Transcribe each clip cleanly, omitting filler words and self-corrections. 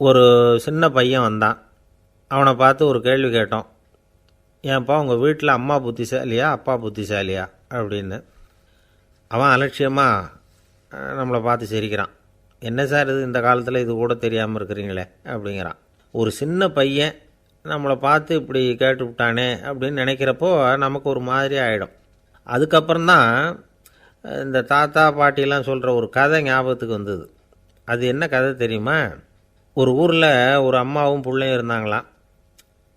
ஒரு சின்ன பையன் வந்தான். அவனை பார்த்து ஒரு கேள்வி கேட்டோம். ஏன்ப்பா உங்கள் வீட்டில் அம்மா புத்திசாலியா அப்பா புத்திசாலியா அப்படின்னு. அவன் அலட்சியமாக நம்மளை பார்த்து சிரிக்கிறான். என்ன சார் இது, இந்த காலத்தில் இது கூட தெரியாமல் இருக்கிறீங்களே அப்படிங்கிறான். ஒரு சின்ன பையன் நம்மளை பார்த்து இப்படி கேட்டு விட்டானே அப்படின்னு நினைக்கிறப்போ நமக்கு ஒரு மாதிரி ஆகிடும். அதுக்கப்புறம்தான் இந்த தாத்தா பாட்டிலாம் சொல்கிற ஒரு கதை ஞாபகத்துக்கு வந்தது. அது என்ன கதை தெரியுமா? ஒரு ஊரில் ஒரு அம்மாவும் பிள்ளையும் இருந்தாங்களாம்.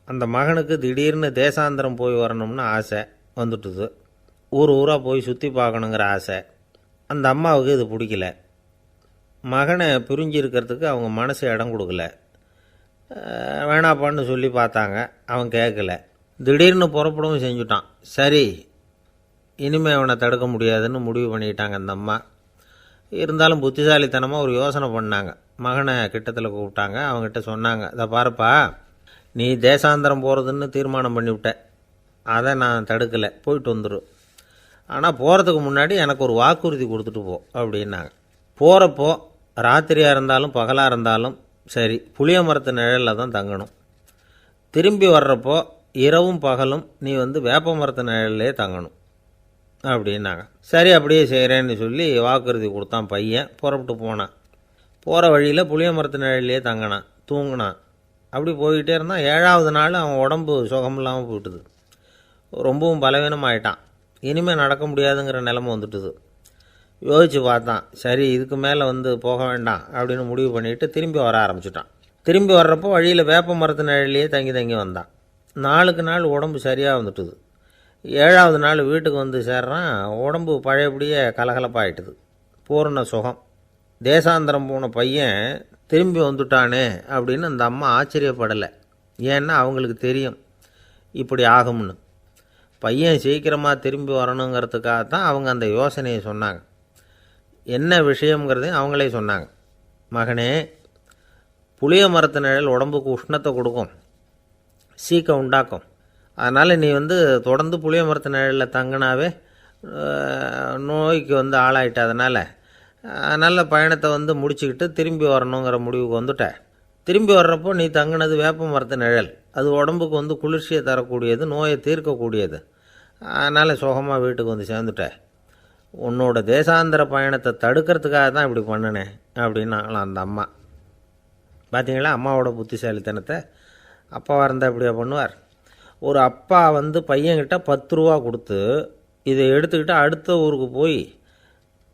அந்த மகனுக்கு திடீர்னு தேசாந்திரம் போய் வரணும்னு ஆசை வந்துட்டுது. ஊராக போய் சுற்றி பார்க்கணுங்கிற ஆசை. அந்த அம்மாவுக்கு இது பிடிக்கல. மகனை பிரிஞ்சு இருக்கிறதுக்கு அவங்க மனசு இடம் கொடுக்கல. வேணாப்பான்னு சொல்லி பார்த்தாங்க, அவன் கேட்கல. திடீர்னு புறப்படவும் செஞ்சுட்டான். சரி, இனிமேல் அவனை தடுக்க முடியாதுன்னு முடிவு பண்ணிட்டாங்க அந்த அம்மா. இருந்தாலும் புத்திசாலித்தனமாக ஒரு யோசனை பண்ணாங்க. மகனை கிட்டத்தில் கூப்பிட்டாங்க. அவங்ககிட்ட சொன்னாங்க, இதை பாருப்பா, நீ தேசாந்திரம் போகிறதுன்னு தீர்மானம் பண்ணிவிட்ட, அதை நான் தடுக்கலை, போயிட்டு வந்துடும். ஆனால் போகிறதுக்கு முன்னாடி எனக்கு ஒரு வாக்குறுதி கொடுத்துட்டு போ அப்படின்னாங்க. போகிறப்போ ராத்திரியாக இருந்தாலும் பகலாக இருந்தாலும் சரி, புளிய மரத்து நிழலில் தான் தங்கணும். திரும்பி வர்றப்போ இரவும் பகலும் நீ வேப்ப மரத்து நிழல்லே தங்கணும் அப்படின்னாங்க. சரி, அப்படியே செய்கிறேன்னு சொல்லி வாக்குறுதி கொடுத்தான் பையன். புறப்பட்டு போனான். போகிற வழியில் புளிய மரத்து நிழல்லையே தங்கினான், தூங்கினான். அப்படி போய்கிட்டே இருந்தான். 7வது நாள் அவன் உடம்பு சுகமில்லாமல் போயிட்டுது. ரொம்பவும் பலவீனமாயிட்டான். இனிமேல் நடக்க முடியாதுங்கிற நிலைமை வந்துட்டுது. யோசித்து பார்த்தான். சரி, இதுக்கு மேலே போக வேண்டாம் அப்படின்னு முடிவு பண்ணிவிட்டு திரும்பி வர ஆரம்பிச்சிட்டான். திரும்பி வர்றப்போ வழியில் வேப்ப மரத்து நிழல்லையே தங்கி வந்தான். நாளுக்கு நாள் உடம்பு சரியாக வந்துட்டுது. 7வது நாள் வீட்டுக்கு சேர்றான். உடம்பு பழையபடியே கலகலப்பாயிட்டுது. பூர்ண சுகம். தேசாந்திரம் போன பையன் திரும்பி வந்துட்டானே அப்படின்னு அந்த அம்மா ஆச்சரியப்படலை. ஏன்னா அவங்களுக்கு தெரியும் இப்படி ஆகும்னு. பையன் சீக்கிரமாக திரும்பி வரணுங்கிறதுக்காக தான் அவங்க அந்த யோசனையை சொன்னாங்க. என்ன விஷயங்கிறதையும் அவங்களே சொன்னாங்க. மகனே, புளிய மரத்து நிழல் உடம்புக்கு உஷ்ணத்தை கொடுக்கும், சீக்கம் உண்டாக்கும். அதனால் நீ தொடர்ந்து புளிய மரத்து நிழலில் தங்கினாவே நோய்க்கு ஆளாயிட்ட. நல்ல பயணத்தை முடிச்சுக்கிட்டு திரும்பி வரணுங்கிற முடிவுக்கு வந்துட்டேன். திரும்பி வர்றப்போ நீ தங்கினது வேப்ப மரத்து நிழல். அது உடம்புக்கு குளிர்ச்சியை தரக்கூடியது, நோயை தீர்க்கக்கூடியது. அதனால் சுகமாக வீட்டுக்கு சேர்ந்துட்டேன். உன்னோட தேசாந்திர பயணத்தை தடுக்கிறதுக்காக தான் இப்படி பண்ணினேன் அப்படின்னாங்களாம் அந்த அம்மா. பார்த்தீங்களா அம்மாவோட புத்திசாலித்தனத்தை? அப்பாவாக இருந்தால் இப்படியா பண்ணுவார்? ஒரு அப்பா பையன்கிட்ட 10 ரூபா கொடுத்து இதை எடுத்துக்கிட்டு அடுத்த ஊருக்கு போய்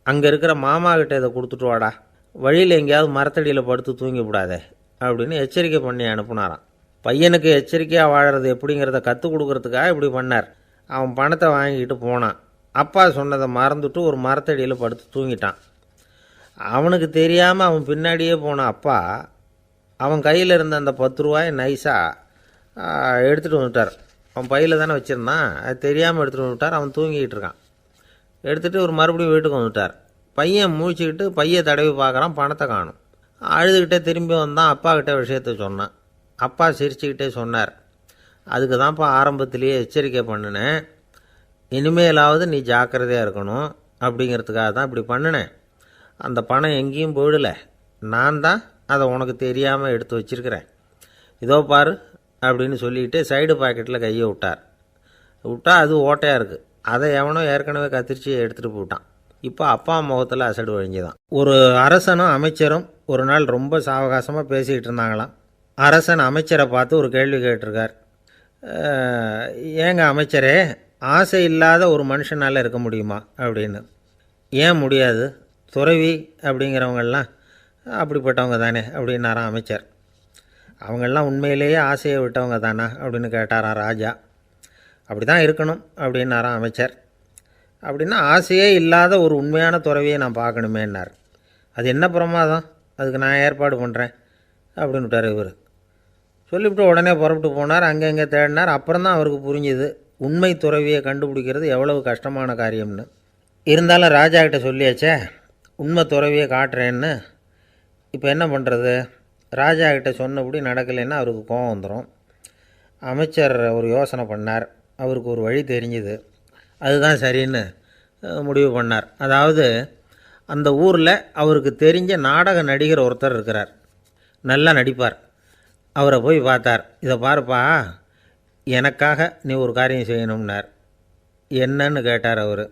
அங்கே இருக்கிற மாமா கிட்ட இதை கொடுத்துட்டு வாடா, வழியில் எங்கேயாவது மரத்தடியில் படுத்து தூங்கி விடாதே அப்படின்னு எச்சரிக்கை பண்ணி அனுப்புனாராம். பையனுக்கு எச்சரிக்கையாக வாழறது எப்படிங்கிறத கற்றுக் கொடுக்கறதுக்காக இப்படி பண்ணார். அவன் பணத்தை வாங்கிக்கிட்டு போனான். அப்பா சொன்னதை மறந்துட்டு ஒரு மரத்தடியில் படுத்து தூங்கிட்டான். அவனுக்கு தெரியாமல் அவன் பின்னாடியே போன அப்பா அவன் கையில் இருந்த அந்த 10 ரூபாயை நைஸாக எடுத்துகிட்டு வந்துட்டார். அவன் பையில் தானே வச்சுருந்தான், அது தெரியாமல் எடுத்துகிட்டு வந்துட்டார். அவன் தூங்கிக்கிட்டு இருக்கான். எடுத்துகிட்டு ஒரு மறுபடியும் வீட்டுக்கு வந்துட்டார். பையன் மூழ்கிக்கிட்டு பையை தடவி பார்க்குறான், பணத்தை காணும். அழுதுகிட்டே திரும்பி வந்தான். அப்பா கிட்ட விஷயத்த சொன்னான். அப்பா சிரிச்சுக்கிட்டே சொன்னார், அதுக்கு தான்ப்பா ஆரம்பத்திலேயே எச்சரிக்கை பண்ணினேன், இனிமேலாவது நீ ஜாக்கிரதையாக இருக்கணும் அப்படிங்கிறதுக்காக தான் இப்படி பண்ணினேன். அந்த பணம் எங்கேயும் போயிடலை, நான் தான் அதை உனக்கு தெரியாமல் எடுத்து வச்சிருக்கிறேன். இதோ பாரு அப்படின்னு சொல்லிக்கிட்டு சைடு பாக்கெட்டில் கையை விட்டா அது ஓட்டையாக இருக்குது. அதை எவனோ ஏற்கனவே கத்திரிச்சு எடுத்துகிட்டு போட்டான். இப்போ அப்பா முகத்தில் அசடு வழிஞ்சுதான். ஒரு அரசனும் அமைச்சரும் ஒரு நாள் ரொம்ப சாவகாசமாக பேசிக்கிட்டு இருந்தாங்களாம். அரசன் அமைச்சரை பார்த்து ஒரு கேள்வி கேட்டிருக்கார். ஏங்க அமைச்சரே, ஆசை இல்லாத ஒரு மனுஷனால் இருக்க முடியுமா அப்படின்னு. ஏன் முடியாது, துறவி அப்படிங்கிறவங்கெல்லாம் அப்படிப்பட்டவங்க தானே அப்படின்னாராம் அமைச்சர். அவங்கெல்லாம் உண்மையிலேயே ஆசையை விட்டவங்க தானா அப்படின்னு கேட்டாராம் ராஜா. அப்படி தான் இருக்கணும் அப்படின்னாராம் அமைச்சர். அப்படின்னா ஆசையே இல்லாத ஒரு உண்மையான துறவியை நான் பார்க்கணுமேன்னார். அது என்ன பிரமாதம், அதுக்கு நான் ஏற்பாடு பண்ணுறேன் அப்படின்னு விட்டார் இவர். சொல்லிவிட்டு உடனே புறப்பட்டு போனார். அங்கங்கே தேடினார். அப்புறம் தான் அவருக்கு புரிஞ்சுது உண்மை துறவியை கண்டுபிடிக்கிறது எவ்வளவு கஷ்டமான காரியம்னு. இருந்தாலும் ராஜா கிட்ட சொல்லியாச்சே உண்மை துறவியை காட்டுறேன்னு. இப்போ என்ன பண்ணுறது? ராஜா கிட்ட சொன்னபடி நடக்கலைன்னா அவருக்கு கோபம் வந்துடும். அமைச்சர் ஒரு யோசனை பண்ணார். அவருக்கு ஒரு வழி தெரிஞ்சுது. அதுதான் சரின்னு முடிவு பண்ணார். அதாவது அந்த ஊரில் அவருக்கு தெரிஞ்ச நாடக நடிகர் ஒருத்தர் இருக்கிறார். நல்லா நடிப்பார். அவரை போய் பார்த்தார். இதை பாருப்பா, எனக்காக நீ ஒரு காரியம் செய்யணும்னார். என்னன்னு கேட்டார் அவர்.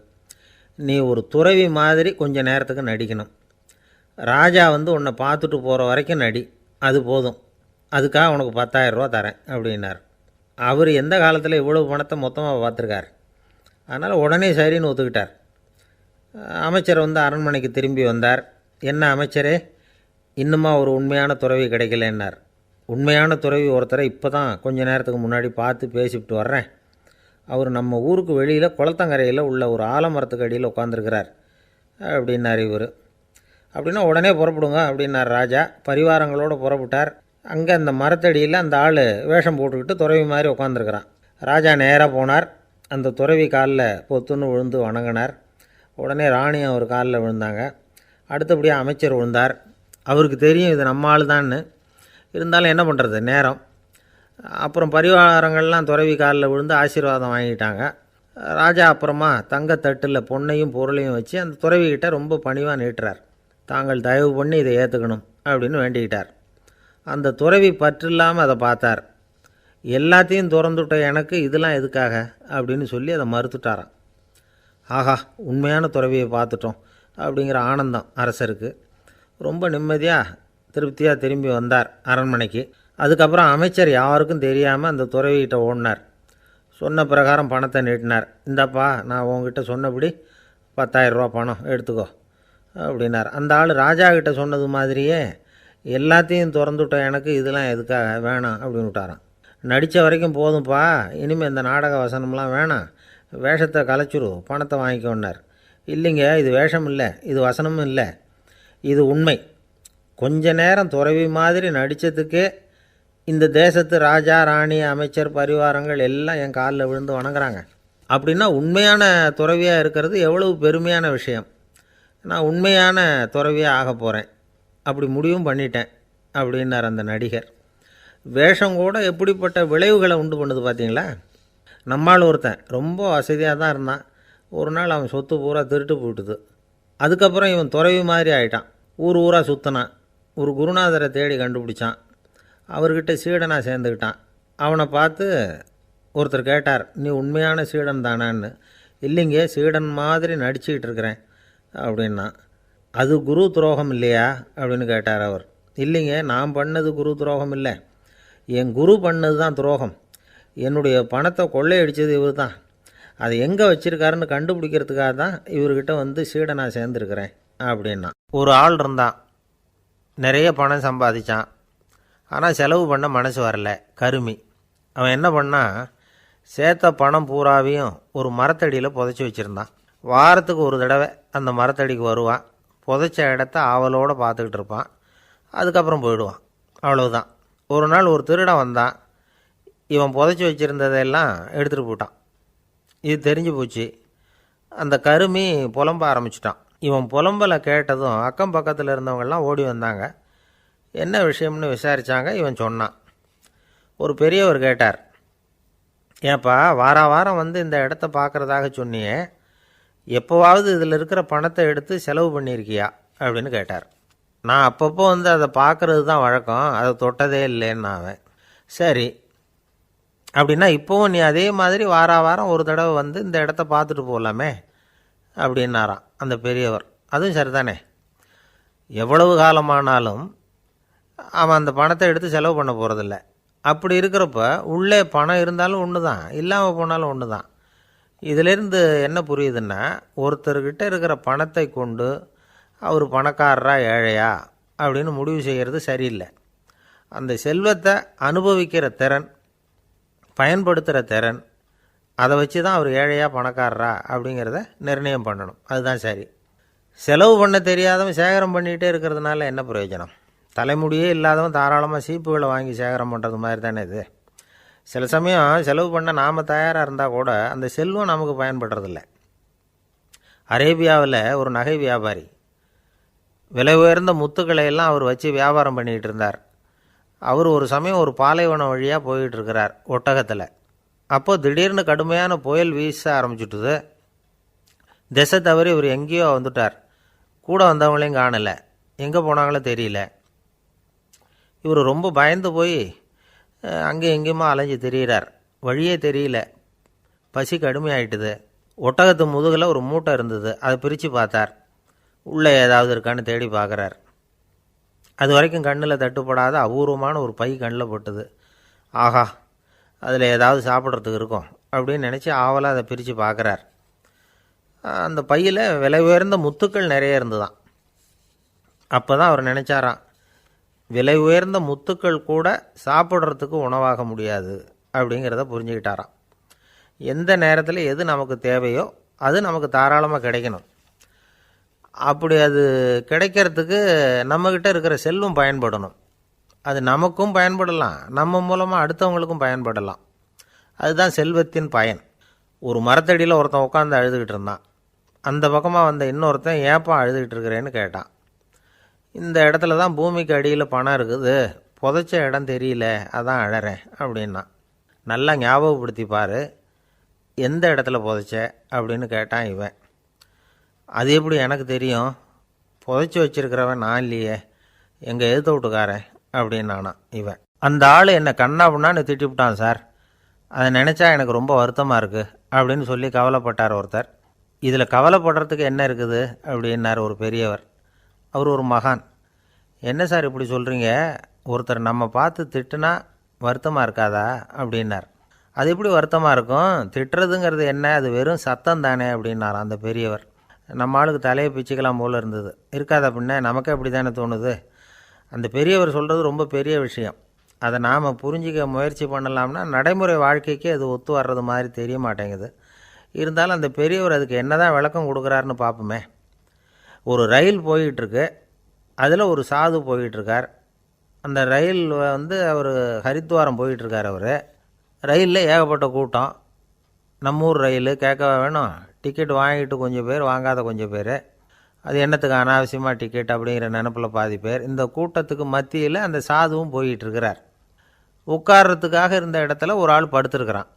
நீ ஒரு துறவி மாதிரி கொஞ்ச நேரத்துக்கு நடிக்கணும். ராஜா வந்து உன்னை பார்த்துட்டு போகிற வரைக்கும் நடி, அது போதும். அதுக்காக உனக்கு 10,000 ரூபா தரேன் அப்படின்னார். அவர் எந்த காலத்தில் இவ்வளவு பணத்தை மொத்தமாக பார்த்துருக்கார். அதனால் உடனே சரின்னு ஒத்துக்கிட்டார். அமைச்சர் வந்து அரண்மனைக்கு திரும்பி வந்தார். என்ன அமைச்சரே, இன்னுமா ஒரு உண்மையான துறவி கிடைக்கலன்னார். உண்மையான துறவி ஒருத்தரை இப்போ தான் கொஞ்ச நேரத்துக்கு முன்னாடி பார்த்து பேசிவிட்டு வர்றேன். அவர் நம்ம ஊருக்கு வெளியில் குளத்தங்கரையில் உள்ள ஒரு ஆலமரத்துக்கு அடியில் உட்காந்துருக்கிறார் அப்படின்னார் இவர். அப்படின்னா உடனே புறப்படுங்க அப்படின்னார் ராஜா. பரிவாரங்களோடு புறப்பட்டார். அங்கே அந்த மரத்தடியில் அந்த ஆள் வேஷம் போட்டுக்கிட்டு துறவி மாதிரி உட்காந்துருக்கிறான். ராஜா நேராக போனார். அந்த துறவி காலில் பொத்துன்னு விழுந்து வணங்கினார். உடனே ராணி அவர் காலில் விழுந்தாங்க. அடுத்தபடியாக அமைச்சர் விழுந்தார். அவருக்கு தெரியும் இது நம்ம ஆள் தான்னு. இருந்தாலும் என்ன பண்ணுறது, நேரம். அப்புறம் பரிவாரங்கள்லாம் துறவி காலில் விழுந்து ஆசீர்வாதம் வாங்கிட்டாங்க. ராஜா அப்புறமா தங்கத்தட்டில் பொன்னையும் பொருளையும் வச்சு அந்த துறவிக்கிட்ட ரொம்ப பணிவாக நீட்டுறார். தாங்கள் தயவு பண்ணி இதை ஏற்றுக்கணும் அப்படின்னு வேண்டிக்கிட்டார். அந்த துறவி பற்றில்லாமல் அதை பார்த்தார். எல்லாத்தையும் திறந்துவிட்ட எனக்கு இதெல்லாம் எதுக்காக அப்படின்னு சொல்லி அதை மறுத்துட்டாராம். ஆஹா, உண்மையான துறவியை பார்த்துட்டோம் அப்படிங்கிற ஆனந்தம் அரசருக்கு. ரொம்ப நிம்மதியாக திருப்தியாக திரும்பி வந்தார் அரண்மனைக்கு. அதுக்கப்புறம் அமைச்சர் யாருக்கும் தெரியாமல் அந்த துறவிகிட்ட ஓடினார். சொன்ன பிரகாரம் பணத்தை நீட்டினார். இந்தாப்பா, நான் உங்ககிட்ட சொன்னபடி 10,000 ரூபா பணம் எடுத்துக்கோ அப்படின்னார். அந்த ஆள் ராஜா கிட்ட சொன்னது மாதிரியே எல்லாத்தையும் திறந்துவிட்ட எனக்கு இதெல்லாம் எதுக்காக வேணாம் அப்படின்னு விட்டாராம். நடித்த வரைக்கும் போதும்ப்பா, இனிமேல் இந்த நாடக வசனம்லாம் வேணாம், வேஷத்தை கலைச்சிரு, பணத்தை வாங்கிக்கோன்னார். இல்லைங்க, இது வேஷம் இல்லை, இது வசனமும் இல்லை, இது உண்மை. கொஞ்ச நேரம் துறவி மாதிரி நடித்ததுக்கே இந்த தேசத்து ராஜா, ராணி, அமைச்சர், பரிவாரங்கள் எல்லாம் என் காலில் விழுந்து வணங்குறாங்க. அப்படின்னா உண்மையான துறவியாக இருக்கிறது எவ்வளவு பெருமையான விஷயம். நான் உண்மையான துறவியாக ஆக போகிறேன், அப்படி முடிவும் பண்ணிட்டேன் அப்படின்னார் அந்த நடிகர். வேஷம் கூட எப்படிப்பட்ட விளைவுகளை உண்டு பண்ணுது பார்த்தீங்களா. நம்மால் ஒருத்தன் ரொம்ப வசதியாக தான் இருந்தான். ஒரு நாள் அவன் சொத்து பூரா திருட்டு போட்டுது. அதுக்கப்புறம் இவன் துறவி மாதிரி ஆகிட்டான். ஊர் ஊராக சுற்றினான். ஒரு குருநாதரை தேடி கண்டுபிடிச்சான். அவர்கிட்ட சீடனாக சேர்ந்துக்கிட்டான். அவனை பார்த்து ஒருத்தர் கேட்டார், நீ உண்மையான சீடன் தானான்னு. இல்லைங்க, சீடன் மாதிரி நடிச்சுக்கிட்டு இருக்கிறேன் அப்படின்னா. அது குரு துரோகம் இல்லையா அப்படின்னு கேட்டார் அவர். இல்லைங்க, நான் பண்ணது குரு துரோகம் இல்லை, என் குரு பண்ணது தான் துரோகம். என்னுடைய பணத்தை கொள்ளையடித்தது இவர் தான். அதை எங்கே வச்சுருக்காருன்னு கண்டுபிடிக்கிறதுக்காக தான் இவர்கிட்ட வந்து சீடனாக சேர்ந்துருக்கிறேன் அப்படின்னா. ஒரு ஆள் இருந்தான், நிறைய பணம் சம்பாதிச்சான். ஆனால் செலவு பண்ண மனசு வரல, கருமி. அவன் என்ன பண்ணான், சேர்த்த பணம் பூராவையும் ஒரு மரத்தடியில் புதைச்சி வச்சுருந்தான். வாரத்துக்கு ஒரு தடவை அந்த மரத்தடிக்கு வருவான். புதைச்ச இடத்த ஆவலோடு பார்த்துக்கிட்டு இருப்பான். அதுக்கப்புறம் போயிடுவான். அவ்வளவுதான். ஒரு நாள் ஒரு திருடன் வந்தான். இவன் புதைச்சி வச்சுருந்ததெல்லாம் எடுத்துகிட்டு போயிட்டான். இது தெரிஞ்சு போச்சு. அந்த கருமி புலம்ப ஆரம்பிச்சிட்டான். இவன் புலம்பலை கேட்டதும் அக்கம் பக்கத்தில் இருந்தவங்கெல்லாம் ஓடி வந்தாங்க. என்ன விஷயம்னு விசாரித்தாங்க. இவன் சொன்னான். ஒரு பெரியவர் கேட்டார், ஏப்பா, வாரம் வந்து இந்த இடத்த பார்க்குறதாக சொன்னியே, எப்போவாவது இதில் இருக்கிற பணத்தை எடுத்து செலவு பண்ணியிருக்கியா அப்படின்னு கேட்டார். நான் அப்பப்போ வந்து அதை பார்க்குறது தான் வழக்கம், அதை தொட்டதே இல்லைன்னு அவன். சரி, அப்படின்னா இப்போவும் நீ அதே மாதிரி வாரம் ஒரு தடவை வந்து இந்த இடத்த பார்த்துட்டு போகலாமே அப்படின்னாராம் அந்த பெரியவர். அதுவும் சரிதானே, எவ்வளவு காலமானாலும் அவன் அந்த பணத்தை எடுத்து செலவு பண்ண போகிறதில்ல. அப்படி இருக்கிறப்ப உள்ளே பணம் இருந்தாலும் ஒன்று தான், இல்லாமல் போனாலும் ஒன்று தான். இதிலேருந்து என்ன புரியுதுன்னா, ஒருத்தர்கிட்ட இருக்கிற பணத்தை கொண்டு அவர் பணக்காரரா ஏழையா அப்படின்னு முடிவு செய்கிறது சரியில்லை. அந்த செல்வத்தை அனுபவிக்கிற திறன், பயன்படுத்துகிற திறன், அதை வச்சு தான் அவர் ஏழையா பணக்காரரா அப்படிங்கிறத நிர்ணயம் பண்ணணும். அதுதான் சரி. செலவு பண்ண தெரியாதவன் சேகரம் பண்ணிகிட்டே இருக்கிறதுனால என்ன பிரயோஜனம்? தலைமுடியே இல்லாதவன் தாராளமாக சீப்புகளை வாங்கி சேகரம் பண்ணுறது மாதிரி தானே இது. சில சமயம் செலவு பண்ண நாம் தயாராக இருந்தால் கூட அந்த செல்வம் நமக்கு பயன்படுறதில்ல. அரேபியாவில் ஒரு நகை வியாபாரி விலை உயர்ந்த முத்துக்களை எல்லாம் அவர் வச்சு வியாபாரம் பண்ணிகிட்டு இருந்தார். அவர் ஒரு சமயம் ஒரு பாலைவனம் வழியாக போயிட்டு இருக்கிறார் ஒட்டகத்தில். அப்போது திடீர்னு கடுமையான புயல் வீச ஆரம்பிச்சுட்டுது. திசை தவறி இவர் எங்கேயோ வந்துட்டார். கூட வந்தவங்களையும் காணலை, எங்கே போனாங்களோ தெரியல. இவர் ரொம்ப பயந்து போய் அங்கேயும் எங்கேயுமா அலைஞ்சு திரியிறார். வழியே தெரியல. பசி கடுமையாயிட்டுது. ஒட்டகத்து முதுகில் ஒரு மூட்டை இருந்தது. அதை பிரித்து பார்த்தார். உள்ளே ஏதாவது இருக்கான்னு தேடி பார்க்குறார். அது வரைக்கும் கண்ணில் தட்டுப்படாத அபூர்வமான ஒரு பை கண்ணில் பட்டுது. ஆஹா, அதில் ஏதாவது சாப்பிட்றதுக்கு இருக்கும் அப்படின்னு நினச்சி ஆவலாக அதை பிரித்து பார்க்குறார். அந்த பையில் விலை உயர்ந்த முத்துக்கள் நிறைய இருந்துதான். அப்போ தான் அவர் நினச்சாராம், விலை உயர்ந்த முத்துக்கள் கூட சாப்பிட்றதுக்கு உணவாக முடியாது அப்படிங்கிறத புரிஞ்சுக்கிட்டாராம். எந்த நேரத்தில் எது நமக்கு தேவையோ அது நமக்கு தாராளமாக கிடைக்கணும். அப்படி அது கிடைக்கிறதுக்கு நம்மக்கிட்ட இருக்கிற செல்வம் பயன்படணும். அது நமக்கும் பயன்படலாம், நம்ம மூலமாக அடுத்தவங்களுக்கும் பயன்படலாம். அதுதான் செல்வத்தின் பயன். ஒரு மரத்தடியில் ஒருத்தன் உட்காந்து அழுதுகிட்டு இருந்தான். அந்த பக்கமாக வந்த இன்னொருத்தன் ஏப்பா அழுதுகிட்டு இருக்கிறேன்னு கேட்டான். இந்த இடத்துல தான் பூமிக்கு அடியில் பணம் இருக்குது, புதைச்ச இடம் தெரியல, அதான் அழறேன் அப்படின்னா. நல்லா ஞாபகப்படுத்தி பாரு, எந்த இடத்துல புதைச்ச அப்படின்னு கேட்டான் இவன். அது எப்படி எனக்கு தெரியும், புதைச்சி வச்சிருக்கிறவன் நான் இல்லையே, எங்கள் எதிர்த்த வீட்டுக்காரன் அப்படின்னானா இவன். அந்த ஆள் என்னை கண்ணாப்புண்ணான்னு திட்டிவிட்டான் சார், அதை நினச்சா எனக்கு ரொம்ப வருத்தமாக இருக்குது அப்படின்னு சொல்லி கவலைப்பட்டார் ஒருத்தர். இதில் கவலைப்படுறதுக்கு என்ன இருக்குது அப்படின்னார் ஒரு பெரியவர். அவர் ஒரு மகான். என்ன சார் இப்படி சொல்கிறீங்க, ஒருத்தர் நம்ம பார்த்து திட்டுனா வருத்தமாக இருக்காதா அப்படின்னார். அது எப்படி வருத்தமாக இருக்கும், திட்டுறதுங்கிறது என்ன, அது வெறும் சத்தம் தானே அப்படின்னார் அந்த பெரியவர். நம்ம ஆளுக்கு தலையை பிச்சுக்கலாம் போல் இருந்தது. இருக்காத அப்படின்னா நமக்கே அப்படி தானே தோணுது. அந்த பெரியவர் சொல்கிறது ரொம்ப பெரிய விஷயம். அதை நாம் புரிஞ்சிக்க முயற்சி பண்ணலாம்னா நடைமுறை வாழ்க்கைக்கு அது ஒத்து வர்றது மாதிரி தெரிய மாட்டேங்குது. இருந்தாலும் அந்த பெரியவர் அதுக்கு என்ன தான் விளக்கம் கொடுக்குறாருன்னு பார்ப்போமே. ஒரு ரயில் போயிட்டுருக்கு, அதில் ஒரு சாது போயிட்டுருக்கார். அந்த ரயில் அவர் ஹரித்வாரம் போயிட்டுருக்கார். அவர் ரயிலில் ஏகப்பட்ட கூட்டம். நம்ம ஊர் ரயில் கேட்க வேணும், டிக்கெட் வாங்கிட்டு கொஞ்சம் பேர், வாங்காத கொஞ்சம் பேர். அது என்னத்துக்கு அனாவசியமாக டிக்கெட் அப்படிங்கிற நினப்பில் பாதி பேர். இந்த கூட்டத்துக்கு மத்தியில் அந்த சாதுவும் போயிட்டுருக்கிறார். உட்கார்றதுக்காக இருந்த இடத்துல ஒரு ஆள் படுத்துருக்கிறான்.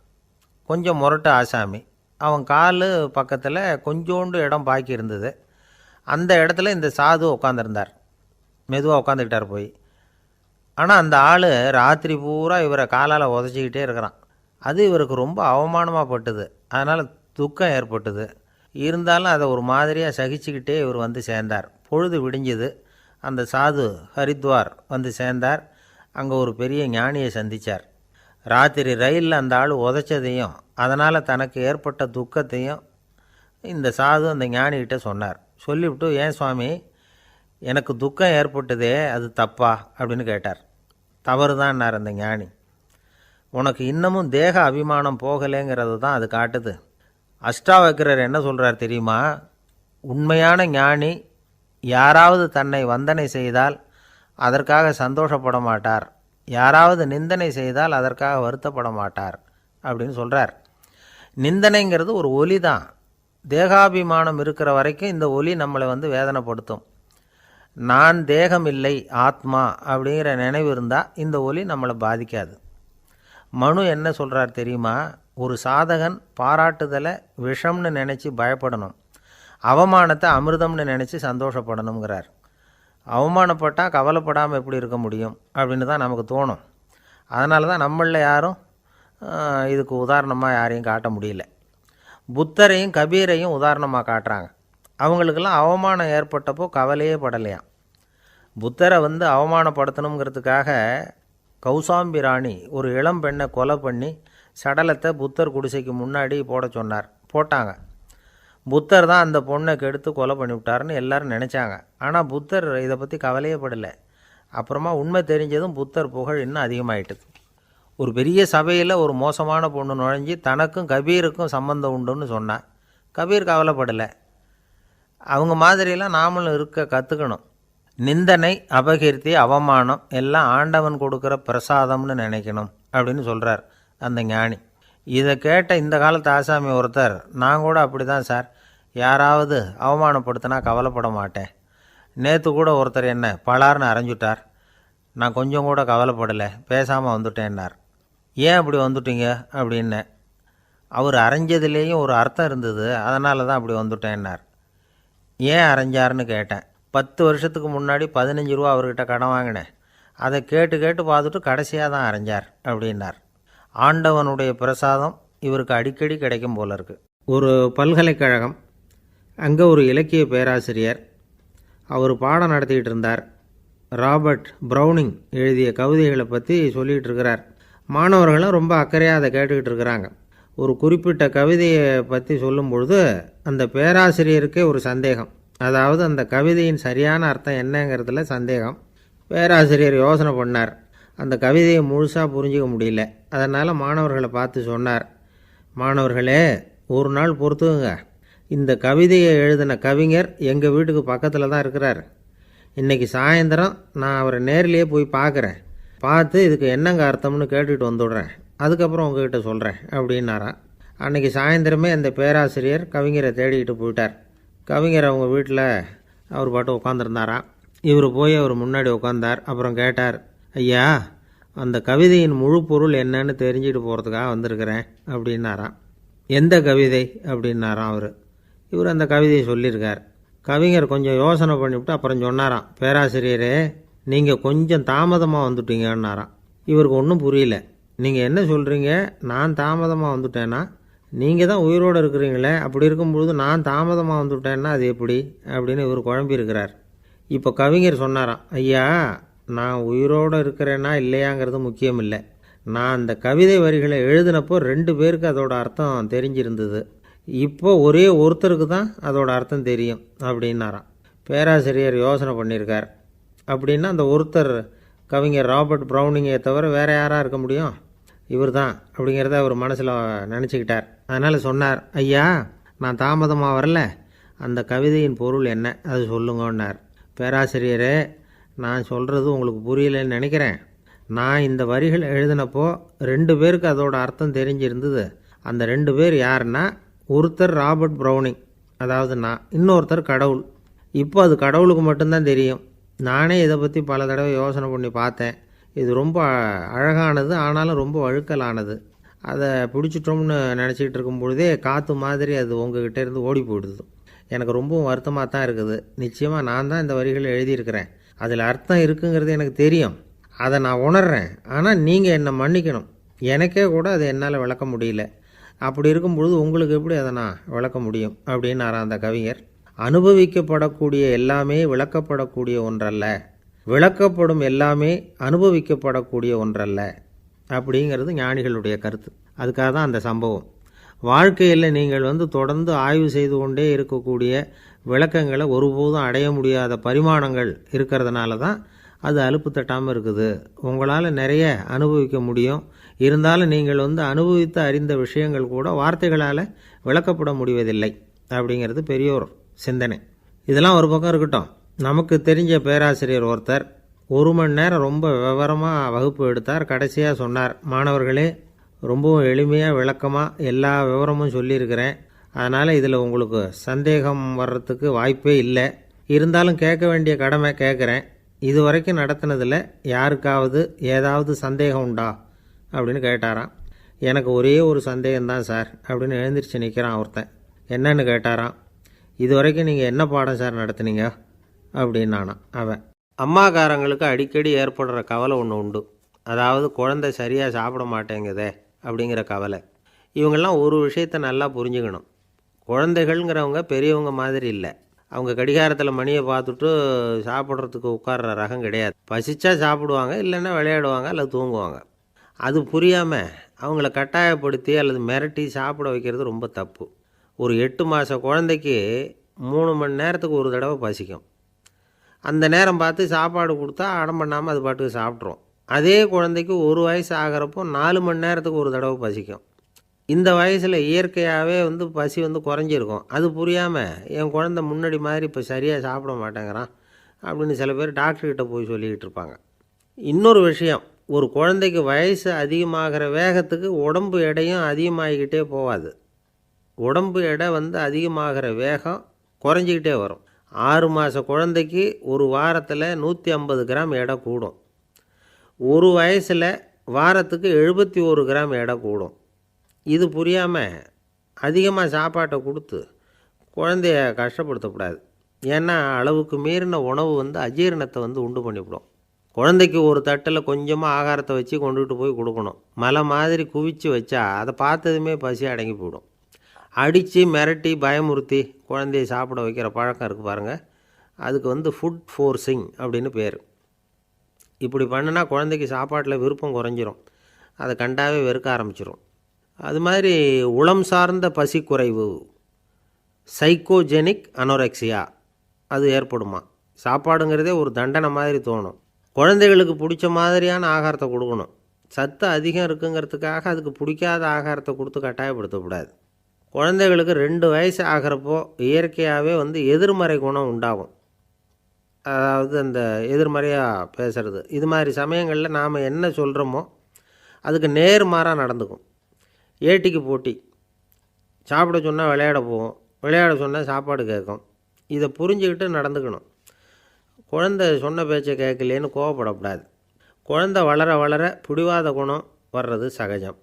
கொஞ்சம் முரட்டு ஆசாமி. அவன் கால் பக்கத்தில் கொஞ்சோண்டு இடம் பாக்கி இருந்தது. அந்த இடத்துல இந்த சாது உட்காந்துருந்தார். மெதுவாக உட்காந்துக்கிட்டார் போய். ஆனால் அந்த ஆள் ராத்திரி பூரா இவரை காலால் உதச்சிக்கிட்டே இருக்கிறான். அது இவருக்கு ரொம்ப அவமானமாக பட்டுது. அதனால் துக்கம் ஏற்பட்டுது. இருந்தாலும் அதை ஒரு மாதிரியாக சகிச்சுக்கிட்டே இவர் வந்து சேர்ந்தார். பொழுது விடிஞ்சுது. அந்த சாது ஹரித்வார் வந்து சேர்ந்தார். அங்கே ஒரு பெரிய ஞானியை சந்தித்தார். ராத்திரி ரயிலில் அந்த ஆள் உதைச்சதையும் அதனால் தனக்கு ஏற்பட்ட துக்கத்தையும் இந்த சாது அந்த ஞானிகிட்ட சொன்னார். சொல்லிவிட்டு, ஏன் சுவாமி, எனக்கு துக்கம் ஏற்பட்டதே அது தப்பா அப்படின்னு கேட்டார். தவறு தான்னார் அந்த ஞானி. உனக்கு இன்னமும் தேக அபிமானம் போகலைங்கிறது தான் அது காட்டுது. அஷ்டாவக்கிரர் என்ன சொல்கிறார் தெரியுமா, உண்மையான ஞானி யாராவது தன்னை வந்தனை செய்தால் அதற்காக சந்தோஷப்பட மாட்டார், யாராவது நிந்தனை செய்தால் அதற்காக வருத்தப்பட மாட்டார் அப்படின்னு சொல்கிறார். நிந்தனைங்கிறது ஒரு ஒலி தான். தேகாபிமானம் இருக்கிற வரைக்கும் இந்த ஒலி நம்மளை வேதனைப்படுத்தும். நான் தேகம் இல்லை, ஆத்மா அப்படிங்கிற நினைவு இருந்தால் இந்த ஒலி நம்மளை பாதிக்காது. மனு என்ன சொல்கிறார் தெரியுமா, ஒரு சாதகன் பாராட்டுதலை விஷம்னு நினச்சி பயப்படணும், அவமானத்தை அமிர்தம்னு நினச்சி சந்தோஷப்படணுங்கிறார். அவமானப்பட்டால் கவலைப்படாமல் எப்படி இருக்க முடியும் அப்படின்னு தான் நமக்கு தோணும். அதனால தான் நம்மளில் யாரும் இதுக்கு உதாரணமாக யாரையும் காட்ட முடியல. புத்தரையும் கபீரையும் உதாரணமாக காட்டுறாங்க. அவங்களுக்கெல்லாம் அவமானம் ஏற்பட்டப்போ கவலையே படலையாம். புத்தரை அவமானப்படுத்தணுங்கிறதுக்காக கௌசாம்பி ராணி ஒரு இளம் பெண்ணை கொலை பண்ணி சடலத்தை புத்தர் குடிசைக்கு முன்னாடி போட சொன்னார். போட்டாங்க. புத்தர் தான் அந்த பொண்ணை கெடுத்து கொலை பண்ணிவிட்டார்னு எல்லாரும் நினச்சாங்க. ஆனால் புத்தர் இதை பற்றி கவலையே படலை. அப்புறமா உண்மை தெரிஞ்சதும் புத்தர் புகழ் இன்னும் அதிகமாயிட்டுது. ஒரு பெரிய சபையில் ஒரு மோசமான பொண்ணு நுழைஞ்சி தனக்கும் கபீருக்கும் சம்பந்தம் உண்டுன்னு சொன்னான். கபீர் கவலைப்படலை. அவங்க மாதிரியெல்லாம் நாமளும் இருக்க கற்றுக்கணும். நிந்தனை, அபகீர்த்தி, அவமானம் எல்லாம் ஆண்டவன் கொடுக்குற பிரசாதம்னு நினைக்கணும் அப்படின்னு சொல்கிறார் அந்த ஞானி. இதை கேட்ட இந்த காலத்து ஆசாமி ஒருத்தர், நான் கூட அப்படி தான் சார், யாராவது அவமானப்படுத்தினா கவலைப்பட மாட்டேன். நேற்று கூட ஒருத்தர் என்ன பலார்னு அரைஞ்சுட்டார், நான் கொஞ்சம் கூட கவலைப்படலை, பேசாமல் வந்துட்டேன்னார். ஏன் அப்படி வந்துட்டீங்க அப்படின்னு. அவர் அரைஞ்சதுலேயும் ஒரு அர்த்தம் இருந்தது, அதனால தான் அப்படி வந்துட்டேன்னார். ஏன் அரைஞ்சாருன்னு கேட்டேன். 10 வருஷத்துக்கு முன்னாடி 15 ரூபா அவர்கிட்ட கடன் வாங்கினேன். அதை கேட்டு கேட்டு பார்த்துட்டு கடைசியாக தான் அரைஞ்சார் அப்படின்னார். ஆண்டவனுடைய பிரசாதம் இவருக்கு அடிக்கடி கிடைக்கும் போல இருக்கு. ஒரு பல்கலைக்கழகம், அங்கே ஒரு இலக்கிய பேராசிரியர், அவர் பாடம் நடத்திக்கிட்டு இருந்தார். ராபர்ட் ப்ரௌனிங் எழுதிய கவிதைகளை பற்றி சொல்லிகிட்டு இருக்கிறார். மாணவர்களும் ரொம்ப அக்கறையாக அதை கேட்டுக்கிட்டு இருக்கிறாங்க. ஒரு குறிப்பிட்ட கவிதையை பற்றி சொல்லும் பொழுது அந்த பேராசிரியருக்கே ஒரு சந்தேகம். அதாவது அந்த கவிதையின் சரியான அர்த்தம் என்னங்கிறதுல சந்தேகம். பேராசிரியர் யோசனை பண்ணார். அந்த கவிதையை முழுசாக புரிஞ்சிக்க முடியல. அதனால் மாணவர்களை பார்த்து சொன்னார், மாணவர்களே, ஒரு நாள் பொறுத்துக்குங்க. இந்த கவிதையை எழுதின கவிஞர் எங்கள் வீட்டுக்கு பக்கத்தில் தான் இருக்கிறார். இன்றைக்கி சாயந்தரம் நான் அவரை நேரிலேயே போய் பார்க்குறேன். பார்த்து இதுக்கு என்னங்க அர்த்தம்னு கேட்டுட்டு வந்துடுறேன். அதுக்கப்புறம் உங்ககிட்ட சொல்கிறேன் அப்படின்னாராம். அன்றைக்கி சாயந்தரமே அந்த பேராசிரியர் கவிஞரை தேடிக்கிட்டு போயிட்டார். கவிஞர் அவங்க வீட்டில் அவர் பாட்டு உட்காந்துருந்தாராம். இவர் போய் அவர் முன்னாடி உட்காந்தார். அப்புறம் கேட்டார், ஐயா, அந்த கவிதையின் முழு பொருள் என்னன்னு தெரிஞ்சுட்டு போகிறதுக்காக வந்திருக்கிறேன் அப்படின்னாராம். எந்த கவிதை அப்படின்னாராம் அவர். இவர் அந்த கவிதையை சொல்லியிருக்கார். கவிஞர் கொஞ்சம் யோசனை பண்ணிவிட்டு அப்புறம் சொன்னாராம், பேராசிரியரே, நீங்கள் கொஞ்சம் தாமதமாக வந்துட்டீங்கன்னாராம். இவருக்கு ஒன்றும் புரியல. நீங்கள் என்ன சொல்கிறீங்க? நான் தாமதமாக வந்துட்டேன்னா? நீங்கள் தான் உயிரோடு இருக்கிறீங்களே, அப்படி இருக்கும்பொழுது நான் தாமதமாக வந்துட்டேன்னா அது எப்படி அப்படின்னு இவர் குழம்பி இருக்கிறார். இப்போ கவிஞர் சொன்னாராம், ஐயா, நான் உயிரோடு இருக்கிறேன்னா இல்லையாங்கிறது முக்கியம் இல்லை. நான் அந்த கவிதை வரிகளை எழுதினப்போ 2 பேருக்கு அதோட அர்த்தம் தெரிஞ்சிருந்தது. இப்போ ஒரே ஒருத்தருக்கு தான் அதோட அர்த்தம் தெரியும் அப்படின்னாராம். பேராசிரியர் யோசனை பண்ணியிருக்கார். அப்படின்னா அந்த ஒருத்தர் கவிஞர் ராபர்ட் ப்ரௌனிங்கை தவிர வேறு யாராக இருக்க முடியும்? இவர் தான் அப்படிங்கிறத அவர் மனசில் நினச்சிக்கிட்டார். அதனால் சொன்னார், ஐயா, நான் தாமதமாக வரல, அந்த கவிதையின் பொருள் என்ன அது சொல்லுங்கன்னார். பேராசிரியரே, நான் சொல்கிறது உங்களுக்கு புரியலைன்னு நினைக்கிறேன். நான் இந்த வரிகள் எழுதினப்போ 2 பேருக்கு அதோட அர்த்தம் தெரிஞ்சிருந்தது. அந்த 2 பேர் யாருன்னா, ஒருத்தர் ராபர்ட் ப்ரௌனிங், அதாவது நான், இன்னொருத்தர் கடவுள். இப்போ அது கடவுளுக்கு மட்டும்தான் தெரியும். நானே இதை பற்றி பல தடவை யோசனை பண்ணி பார்த்தேன். இது ரொம்ப அழகானது, ஆனாலும் ரொம்ப வழுக்கலானது. அதை பிடிச்சிட்டோம்னு நினச்சிக்கிட்டு இருக்கும் பொழுதே காற்று மாதிரி அது உங்ககிட்ட இருந்து ஓடி போயிடுது. எனக்கு ரொம்பவும் வருத்தமாக தான் இருக்குது. நிச்சயமாக நான் தான் இந்த வரிகளை எழுதியிருக்கிறேன். அதில் அர்த்தம் இருக்குங்கிறது எனக்கு தெரியும். அதை நான் உணர்றேன். ஆனால் நீங்கள் என்னை மன்னிக்கணும். எனக்கே கூட அதை என்னால் விளக்க முடியல. அப்படி இருக்கும் பொழுது உங்களுக்கு எப்படி அதை நான் விளக்க முடியும் அப்படின்னாரா அந்த கவிஞர். அனுபவிக்கப்படக்கூடிய எல்லாமே விளக்கப்படக்கூடிய ஒன்றல்ல, விளக்கப்படும் எல்லாமே அனுபவிக்கப்படக்கூடிய ஒன்றல்ல அப்படிங்கிறது ஞானிகளுடைய கருத்து. அதுக்காக தான் அந்த சம்பவம். வாழ்க்கையில் நீங்கள் தொடர்ந்து ஆய்வு செய்து கொண்டே இருக்கக்கூடிய விளக்கங்களை ஒருபோதும் அடைய முடியாத பரிமாணங்கள் இருக்கிறதுனால தான் அது அலுப்பு தட்டாமல் இருக்குது. உங்களால் நிறைய அனுபவிக்க முடியும். இருந்தாலும் நீங்கள் அனுபவித்து அறிந்த விஷயங்கள் கூட வார்த்தைகளால் விளக்கப்பட முடிவதில்லை அப்படிங்கிறது பெரியோர் சிந்தனை. இதெல்லாம் ஒரு பக்கம் இருக்கட்டும். நமக்கு தெரிஞ்ச பேராசிரியர் ஒருத்தர் 1 மணி நேரம் ரொம்ப விவரமாக வகுப்பு எடுத்தார். கடைசியாக சொன்னார், மாணவர்களே, ரொம்பவும் எளிமையாக விளக்கமாக எல்லா விவரமும் சொல்லியிருக்கிறேன். அதனால் இதில் உங்களுக்கு சந்தேகம் வர்றதுக்கு வாய்ப்பே இல்லை. இருந்தாலும் கேட்க வேண்டிய கடமை கேட்குறேன். இது வரைக்கும் நடத்தினதில் யாருக்காவது ஏதாவது சந்தேகம் உண்டா அப்படின்னு கேட்டாராம். எனக்கு ஒரே ஒரு சந்தேகம்தான் சார் அப்படின்னு எழுந்திரிச்சு நிற்கிறான் ஒருத்தன். என்னன்னு கேட்டாராம். இது வரைக்கும் நீங்கள் என்ன பாடம் சார் நடத்துனீங்க அப்படின்னானா அவன். அம்மாக்காரங்களுக்கு அடிக்கடி ஏற்படுற கவலை ஒன்று உண்டு. அதாவது குழந்தை சரியாக சாப்பிட மாட்டேங்குதே அப்படிங்கிற கவலை. இவங்கெல்லாம் ஒரு விஷயத்தை நல்லா புரிஞ்சுக்கணும். குழந்தைகள்ங்கிறவங்க பெரியவங்க மாதிரி இல்லை. அவங்க கடிகாரத்தில் மணியை பார்த்துட்டு சாப்பிட்றதுக்கு உட்கார்ற ரகம் கிடையாது. பசிச்சா சாப்பிடுவாங்க, இல்லைன்னா விளையாடுவாங்க அல்லது தூங்குவாங்க. அது புரியாமல் அவங்கள கட்டாயப்படுத்தி அல்லது மிரட்டி சாப்பிட வைக்கிறது ரொம்ப தப்பு. ஒரு 8 மாத குழந்தைக்கு 3 மணி நேரத்துக்கு ஒரு தடவை பசிக்கும். அந்த நேரம் பார்த்து சாப்பாடு கொடுத்தா அடம் பண்ணாமல் அது பாட்டுக்கு சாப்பிட்ரும். அதே குழந்தைக்கு 1 வயசு ஆகிறப்போ 4 மணி நேரத்துக்கு ஒரு தடவை பசிக்கும். இந்த வயசில் இயற்கையாகவே பசி குறைஞ்சிருக்கும். அது புரியாமல் என் குழந்தை முன்னாடி மாதிரி இப்போ சரியாக சாப்பிட மாட்டேங்கிறான் அப்படின்னு சில பேர் டாக்டர்கிட்ட போய் சொல்லிக்கிட்டு இருப்பாங்க. இன்னொரு விஷயம், ஒரு குழந்தைக்கு வயசு அதிகமாகிற வேகத்துக்கு உடம்பு எடையும் அதிகமாகிக்கிட்டே போகாது. உடம்பு எடை அதிகமாகிற வேகம் குறைஞ்சிக்கிட்டே வரும். 6 மாத குழந்தைக்கு ஒரு வாரத்தில் 150 கிராம் எடை கூடும். ஒரு வயசில் வாரத்துக்கு 71 கிராம் எடை கூடும். இது புரியாமல் அதிகமாக சாப்பாட்டை கொடுத்து குழந்தைய கஷ்டப்படுத்தக்கூடாது. ஏன்னா அளவுக்கு மீறின உணவு அஜீரணத்தை உண்டு பண்ணிவிடும். குழந்தைக்கு ஒரு தட்டில் கொஞ்சமாக ஆகாரத்தை வச்சு கொண்டுகிட்டு போய் கொடுக்கணும். மலை மாதிரி குவிச்சு வச்சா அதை பார்த்ததுமே பசி அடங்கி போயிடும். அடித்து மிரட்டி பயமுறுத்தி குழந்தைய சாப்பிட வைக்கிற பழக்கம் இருக்குது பாருங்கள், அதுக்கு ஃபுட் ஃபோர்ஸிங் அப்படின்னு பேர். இப்படி பண்ணுனா குழந்தைக்கு சாப்பாட்டில் விருப்பம் குறைஞ்சிரும், அதை கண்டாவே வெறுக்க ஆரம்பிச்சிடும். அது மாதிரி உளம் சார்ந்த பசி குறைவு, சைக்கோஜெனிக் அனோரெக்சியா, அது ஏற்படுமா. சாப்பாடுங்கிறதே ஒரு தண்டனை மாதிரி தோணும். குழந்தைகளுக்கு பிடிச்ச மாதிரியான ஆகாரத்தை கொடுக்கணும். சத்து அதிகம் இருக்குங்கிறதுக்காக அதுக்கு பிடிக்காத ஆகாரத்தை கொடுத்து கட்டாயப்படுத்தக்கூடாது. குழந்தைகளுக்கு 2 வயசு ஆகிறப்போ இயற்கையாகவே எதிர்மறை குணம் உண்டாகும். அதாவது அந்த எதிர்மறையாக பேசுகிறது. இது மாதிரி சமயங்களில் நாம் என்ன சொல்கிறோமோ அதுக்கு நேர்மாறாக நடந்துக்கும். ஏட்டிக்கு போட்டி. சாப்பிட சொன்னால் விளையாட போவோம், விளையாட சொன்னால் சாப்பாடு கேட்கும். இதை புரிஞ்சுக்கிட்டு நடந்துக்கணும். குழந்தை சொன்ன பேச்சை கேட்கலேன்னு கோவப்படக்கூடாது. குழந்தை வளர வளர பிடிவாத குணம் வர்றது சகஜம்.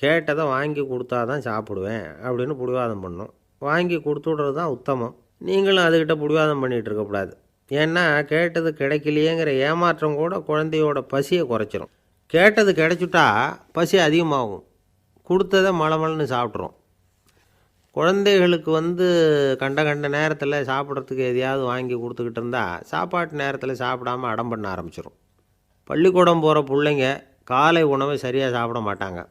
கேட்டதை வாங்கி கொடுத்தா தான் சாப்பிடுவேன் அப்படின்னு பிடிவாதம் பண்ணும். வாங்கி கொடுத்துடுறது தான் உத்தமம். நீங்களும் அதுக்கிட்ட பிடிவாதம் பண்ணிகிட்டு இருக்கக்கூடாது. ஏன்னா கேட்டது கிடைக்கலையேங்கிற ஏமாற்றம் கூட குழந்தையோட பசியை குறைச்சிரும். கேட்டது கிடைச்சிட்டா பசி அதிகமாகும். கொடுத்ததை மலமலன்னு சாப்பிட்றோம். குழந்தைகளுக்கு கண்ட கண்ட நேரத்தில் சாப்பிட்றதுக்கு எதையாவது வாங்கி கொடுத்துக்கிட்டு இருந்தால் சாப்பாட்டு நேரத்தில் சாப்பிடாமல் அடம் பண்ண ஆரம்பிச்சிடும். பள்ளிக்கூடம் போகிற பிள்ளைங்க காலை உணவை சரியாக சாப்பிட மாட்டாங்க.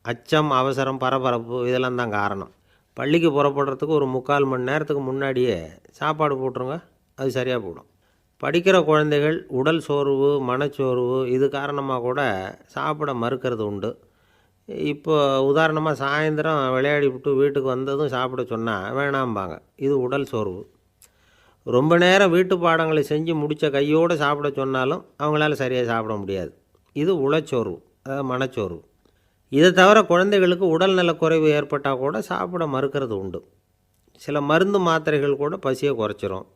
அச்சம், அவசரம், பரபரப்பு இதெல்லாம் தான் காரணம். பள்ளிக்கு புறப்படுறதுக்கு ஒரு 3/4 மணி நேரத்துக்கு முன்னாடியே சாப்பாடு போட்டுருங்க, அது சரியாக போடும். படிக்கிற குழந்தைகள் உடல் சோர்வு, மனச்சோர்வு இது காரணமாக கூட சாப்பிட மறுக்கிறது உண்டு. இப்போ உதாரணமாக சாயந்தரம் விளையாடி விட்டு வீட்டுக்கு வந்ததும் சாப்பிட சொன்னால் வேணாம்பாங்க. இது உடல் சோர்வு. ரொம்ப நேரம் வீட்டு பாடங்களை செஞ்சு முடித்த கையோடு சாப்பிட சொன்னாலும் அவங்களால சரியாக சாப்பிட முடியாது. இது உளச்சோர்வு, அதாவது மனச்சோர்வு. இதை தவிர குழந்தைகளுக்கு உடல் நலக்குறைவு ஏற்பட்டால் கூட சாப்பிட மறுக்கிறது உண்டு. சில மருந்து மாத்திரைகள் கூட பசியை குறைச்சிரும்.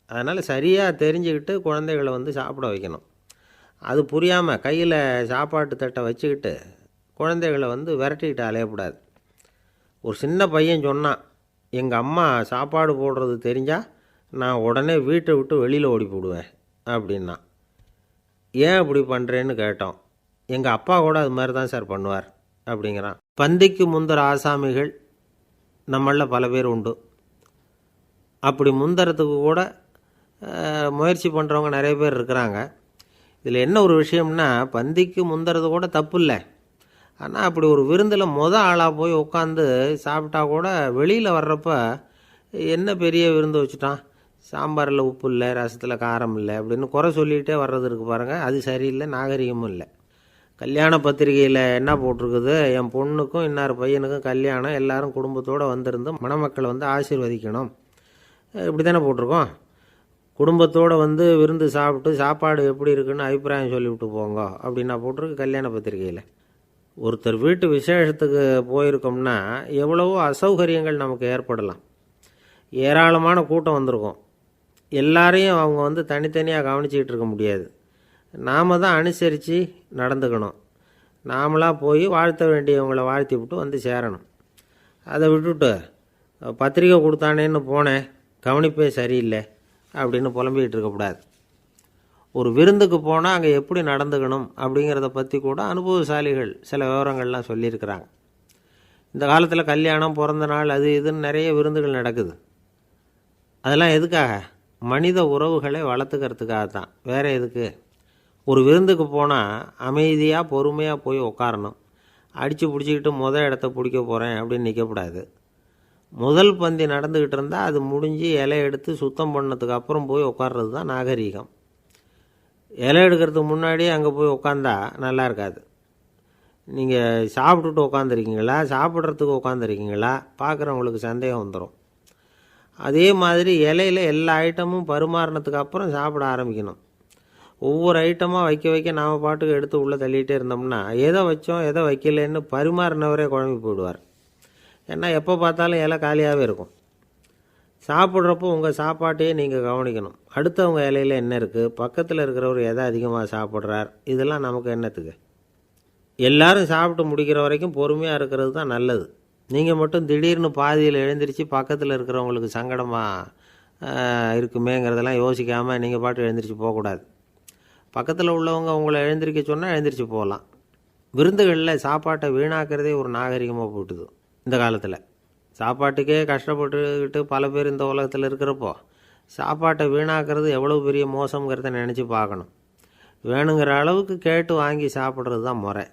அதனால் சரியாக தெரிஞ்சுக்கிட்டு குழந்தைகளை சாப்பிட வைக்கணும். அது புரியாமல் கையில் சாப்பாட்டு தட்டை வச்சுக்கிட்டு குழந்தைகளை விரட்டிக்கிட்டு அலையக்கூடாது. ஒரு சின்ன பையன் சொன்னான், எங்கள் அம்மா சாப்பாடு போடுறது தெரிஞ்சால் நான் உடனே வீட்டை விட்டு வெளியில் ஓடி போடுவேன் அப்படின்னா. ஏன் அப்படி பண்ணுறேன்னு கேட்டோம். எங்கள் அப்பா கூட அது மாதிரி தான் சார் பண்ணுவார் அப்படிங்கிறான். பந்திக்கு முந்தர ஆசாமிகள் நம்மளில் பல பேர் உண்டு. அப்படி முந்தறதுக்கு கூட முயற்சி பண்ணுறவங்க நிறைய பேர் இருக்கிறாங்க. இதில் என்ன ஒரு விஷயம்னா, பந்திக்கு முந்துறது கூட தப்பு இல்லை. ஆனால் அப்படி ஒரு விருந்தில் ஆளாக போய் உட்காந்து சாப்பிட்டா கூட வெளியில் வர்றப்ப என்ன பெரிய விருந்து வச்சுட்டான், சாம்பாரில் உப்பு இல்லை, ரசத்தில் காரம் இல்லை அப்படின்னு குறை சொல்லிகிட்டே வர்றது இருக்குது பாருங்கள். அது சரியில்லை, நாகரிகமும் இல்லை. கல்யாண பத்திரிகையில் என்ன போட்டிருக்குது, என் பொண்ணுக்கும் இன்னார் பையனுக்கும் கல்யாணம், எல்லாரும் குடும்பத்தோடு வந்திருந்து மணமக்களை ஆசீர்வதிக்கணும், இப்படி தானே போட்டிருக்கோம். குடும்பத்தோடு விருந்து சாப்பிட்டு சாப்பாடு எப்படி இருக்குன்னு அபிப்பிராயம் சொல்லிவிட்டு போங்க அப்படின்னா போட்டிருக்கு கல்யாண பத்திரிகையில். ஒருத்தர் வீட்டு விசேஷத்துக்கு போயிருக்கோம்னா எவ்வளவோ அசௌகரியங்கள் நமக்கு ஏற்படலாம். ஏராளமான கூட்டம் வந்திருக்கும். எல்லாரையும் அவங்க தனித்தனியாக கவனிச்சிக்கிட்டு இருக்க முடியாது. நாம் தான் அனுசரித்து நடந்துக்கணும். நாமளாக போய் வாழ்த்த வேண்டியவங்களை வாழ்த்தி விட்டு சேரணும். அதை விட்டுட்டு பத்திரிக்கை கொடுத்தானேன்னு போனேன், கவனிப்பே சரியில்லை அப்படின்னு புலம்பிக்கிட்டு இருக்கக்கூடாது. ஒரு விருந்துக்கு போனால் அங்கே எப்படி நடந்துக்கணும் அப்படிங்கிறத பற்றி கூட அனுபவசாலிகள் சில விவரங்கள்லாம் சொல்லியிருக்கிறாங்க. இந்த காலத்தில் கல்யாணம், பிறந்த நாள், அது இதுன்னு நிறைய விருந்துகள் நடக்குது. அதெல்லாம் எதுக்காக? மனித உறவுகளை வளர்த்துக்கிறதுக்காக தான், வேறு எதுக்கு? ஒரு விருந்துக்கு போனால் அமைதியாக பொறுமையாக போய் உட்காரணும். அடித்து பிடிச்சிக்கிட்டு இடத்த பிடிக்க போகிறேன் அப்படின்னு நிற்கக்கூடாது. முதல் பந்தி நடந்துக்கிட்டு இருந்தால் அது முடிஞ்சு இலை எடுத்து சுத்தம் பண்ணதுக்கு அப்புறம் போய் உட்கார்றது தான் நாகரீகம். இலை எடுக்கிறதுக்கு முன்னாடியே அங்கே போய் உட்காந்தா நல்லா இருக்காது. நீங்கள் சாப்பிட்டுட்டு உட்காந்துருக்கீங்களா, சாப்பிட்றதுக்கு உட்காந்துருக்கீங்களா, பார்க்குறவங்களுக்கு சந்தேகம் வந்துடும். அதே மாதிரி இலையில் எல்லா ஐட்டமும் பரிமாறினதுக்கு அப்புறம் சாப்பிட ஆரம்பிக்கணும். ஒவ்வொரு ஐட்டமாக வைக்க வைக்க நாம் பாட்டுக்கு எடுத்து உள்ளே தள்ளிகிட்டே இருந்தோம்னா எதை வச்சோம் எதை வைக்கலன்னு பரிமாறினவரே குழம்பி போயிடுவார். ஏன்னா எப்போ பார்த்தாலும் இலை காலியாகவே இருக்கும். சாப்பிட்றப்போ உங்கள் சாப்பாட்டையே நீங்கள் கவனிக்கணும். அடுத்தவங்க இலையில் என்ன இருக்குது, பக்கத்தில் இருக்கிறவர் எதை அதிகமாக சாப்பிட்றார், இதெல்லாம் நமக்கு என்னத்துக்கு? எல்லாரும் சாப்பிட்டு முடிக்கிற வரைக்கும் பொறுமையாக இருக்கிறது தான் நல்லது. நீங்கள் மட்டும் திடீர்னு பாதியில் எழுந்திரிச்சு பக்கத்தில் இருக்கிறவங்களுக்கு சங்கடமாக இருக்குமேங்கிறதெல்லாம் யோசிக்காமல் நீங்கள் பாட்டு எழுந்திரிச்சு போகக்கூடாது. பக்கத்தில் உள்ளவங்க உங்களை எழுந்திரிக்க சொன்னால் எழுந்திரிச்சு போகலாம். விருந்துகளில் சாப்பாட்டை வீணாக்கிறதே ஒரு நாகரிகமாக போட்டுது இந்த காலத்தில். சாப்பாட்டுக்கே கஷ்டப்பட்டுக்கிட்டு பல பேர் இந்த உலகத்தில் இருக்கிறப்போ சாப்பாட்டை வீணாக்கிறது எவ்வளோ பெரிய மோசங்கிறத நினச்சி பார்க்கணும். வேணுங்கிற அளவுக்கு கேட்டு வாங்கி சாப்பிட்றது தான் முறை.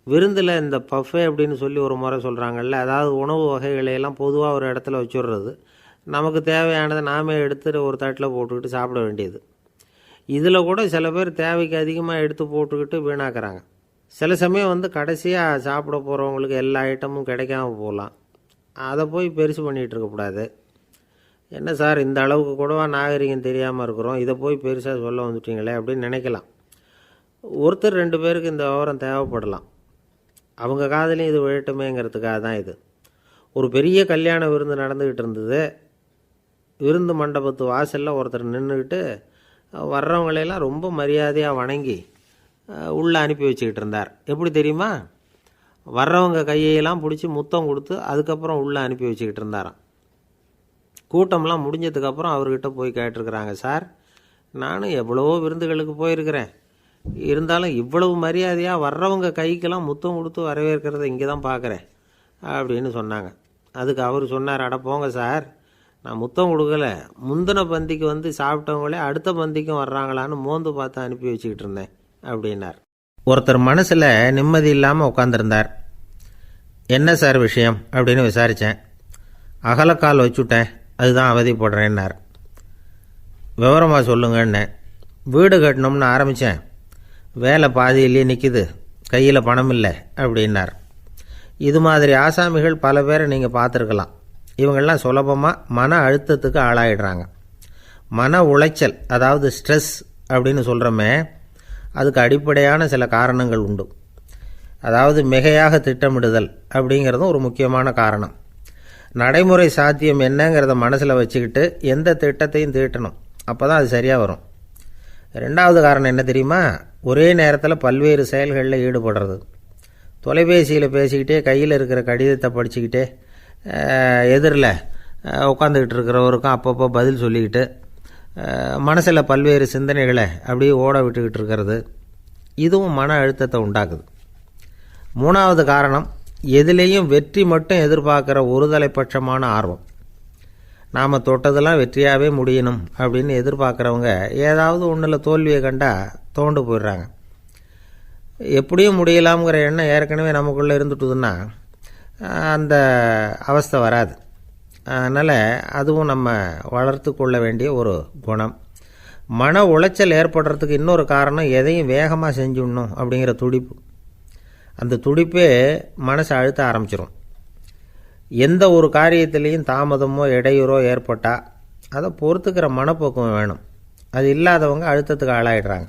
விருந்தில் இந்த பஃபே அப்படின்னு சொல்லி ஒரு முறை சொல்கிறாங்கல்ல, அதாவது உணவு வகைகளையெல்லாம் பொதுவாக ஒரு இடத்துல வச்சுடுறது, நமக்கு தேவையானதை நாமே எடுத்து ஒரு தட்டில் போட்டுக்கிட்டு சாப்பிட வேண்டியது. இதில் கூட சில பேர் தேவைக்கு அதிகமாக எடுத்து போட்டுக்கிட்டு வீணாக்குறாங்க. சில சமயம் கடைசியாக சாப்பிட போகிறவங்களுக்கு எல்லா ஐட்டமும் கிடைக்காம போகலாம். அதை போய் பெருசு பண்ணிகிட்டு இருக்கக்கூடாது. என்ன சார் இந்த அளவுக்கு கூடவா நாகரிகம் தெரியாமல் இருக்கிறோம், இதை போய் பெருசாக சொல்ல வந்துட்டீங்களே அப்படின்னு நினைக்கலாம். ஒருத்தர் 2 பேருக்கு இந்த விவரம் தேவைப்படலாம். அவங்க காதலையும் இது விழட்டுமேங்கிறதுக்காக தான் இது. ஒரு பெரிய கல்யாண விருந்து நடந்துக்கிட்டு இருந்தது. விருந்து மண்டபத்து வாசலில் ஒருத்தர் நின்றுக்கிட்டு வர்றவங்களையெல்லாம் ரொம்ப மரியாதையாக வணங்கி உள்ளே அனுப்பி வச்சுக்கிட்டு இருந்தார். எப்படி தெரியுமா? வர்றவங்க கையெல்லாம் பிடிச்சி முத்தம் கொடுத்து அதுக்கப்புறம் உள்ளே அனுப்பி வச்சுக்கிட்டு இருந்தாராம். கூட்டம்லாம் முடிஞ்சதுக்கப்புறம் அவர்கிட்ட போய் கேட்டிருக்கிறாங்க, சார் நானும் எவ்வளவோ விருந்துகளுக்கு போயிருக்கிறேன், இருந்தாலும் இவ்வளவு மரியாதையாக வர்றவங்க கைக்கெல்லாம் முத்தம் கொடுத்து வரவேற்கிறத இங்கே தான் பார்க்குறேன் அப்படின்னு சொன்னாங்க. அதுக்கு அவர் சொன்னார், அட போங்க சார், நான் முத்தம் கொடுக்கல, முந்தின பந்திக்கு சாப்பிட்டவங்களே அடுத்த பந்திக்கும் வர்றாங்களான்னு மோந்து பார்த்து அனுப்பி வச்சுக்கிட்டு இருந்தேன் அப்படின்னார். ஒருத்தர் மனசில் நிம்மதி இல்லாமல் உட்காந்துருந்தார். என்ன சார் விஷயம் அப்படின்னு விசாரித்தேன். அகலக்கால் வச்சுட்டேன், அதுதான் அவதிப்படுறேன்னார். விவரமாக சொல்லுங்கன்னு. வீடு கட்டணும்னு ஆரம்பித்தேன், வேலை பாதியிலேயே நிற்கிது, கையில் பணம் இல்லை அப்படின்னார். இது மாதிரி ஆசாமிகள் பல பேரை நீங்கள் பார்த்துருக்கலாம். இவங்கெல்லாம் சுலபமாக மன அழுத்தத்துக்கு ஆளாயிடுறாங்க. மன உளைச்சல், அதாவது ஸ்ட்ரெஸ் அப்படின்னு சொல்கிறோமே, அதுக்கு அடிப்படையான சில காரணங்கள் உண்டு. அதாவது மிகையாக திட்டமிடுதல் அப்படிங்கிறதும் ஒரு முக்கியமான காரணம். நடைமுறை சாத்தியம் என்னங்கிறத மனசில் வச்சுக்கிட்டு எந்த திட்டத்தையும் தீட்டணும், அப்போ தான் அது சரியாக வரும். 2வது காரணம் என்ன தெரியுமா? ஒரே நேரத்தில் பல்வேறு செயல்களில் ஈடுபடுறது. தொலைபேசியில் பேசிக்கிட்டே கையில் இருக்கிற கடிதத்தை படிச்சுக்கிட்டே எதிரில் உட்காந்துக்கிட்டு இருக்கிறவருக்கும் அப்பப்போ பதில் சொல்லிக்கிட்டு மனசில் பல்வேறு சிந்தனைகளை அப்படியே ஓட விட்டுக்கிட்டு இருக்கிறது, இதுவும் மன அழுத்தத்தை உண்டாக்குது. 3வது காரணம், எதிலேயும் வெற்றி மட்டும் எதிர்பார்க்குற ஒருதலைப்பட்சமான ஆர்வம். நாம் தொட்டதெல்லாம் வெற்றியாகவே முடியணும் அப்படின்னு எதிர்பார்க்குறவங்க ஏதாவது ஒன்றில் தோல்வியை கண்டால் தோண்டு போயிடுறாங்க. எப்படியும் முடியலாம்ங்கிற எண்ணம் ஏற்கனவே நமக்குள்ளே இருந்துட்டுதுன்னா அந்த அவஸ்தை வராது. அதனால் அதுவும் நம்ம வளர்த்து கொள்ள வேண்டிய ஒரு குணம். மன உளைச்சல் ஏற்படுறதுக்கு இன்னொரு காரணம், எதையும் வேகமாக செஞ்சுடணும் அப்படிங்கிற துடிப்பு. அந்த துடிப்பே மனசை அழுத்த ஆரம்பிச்சிடும். எந்த ஒரு காரியத்திலையும் தாமதமோ இடையூறோ ஏற்பட்டால் அதை பொறுத்துக்கிற மனப்போக்கம் வேணும். அது இல்லாதவங்க அழுத்தத்துக்கு ஆளாயிடுறாங்க.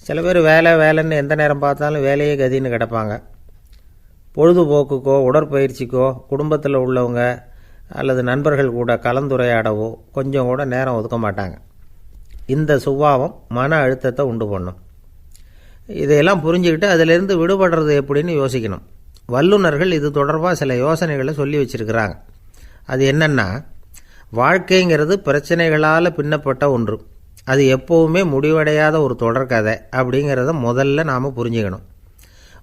சில பேர் வேலைன்னு எந்த நேரம் பார்த்தாலும் வேலையே கதின்னு கிடப்பாங்க. பொழுதுபோக்குக்கோ உடற்பயிற்சிக்கோ குடும்பத்தில் உள்ளவங்க அல்லது நண்பர்கள் கூட கலந்துரையாடவோ கொஞ்சம் கூட நேரம் ஒதுக்க மாட்டாங்க. இந்த சுபாவம் மன அழுத்தத்தை உண்டு பண்ணும். இதையெல்லாம் புரிஞ்சுக்கிட்டு அதிலிருந்து விடுபடுறது எப்படின்னு யோசிக்கணும். வல்லுநர்கள் இது தொடர்பாக சில யோசனைகளை சொல்லி வச்சிருக்கிறாங்க. அது என்னன்னா, வாழ்க்கைங்கிறது பிரச்சனைகளால் பின்னப்பட்ட ஒன்று, அது எப்போவுமே முடிவடையாத ஒரு தொடர்கதை அப்படிங்கிறத முதல்ல நாம் புரிஞ்சுக்கணும்.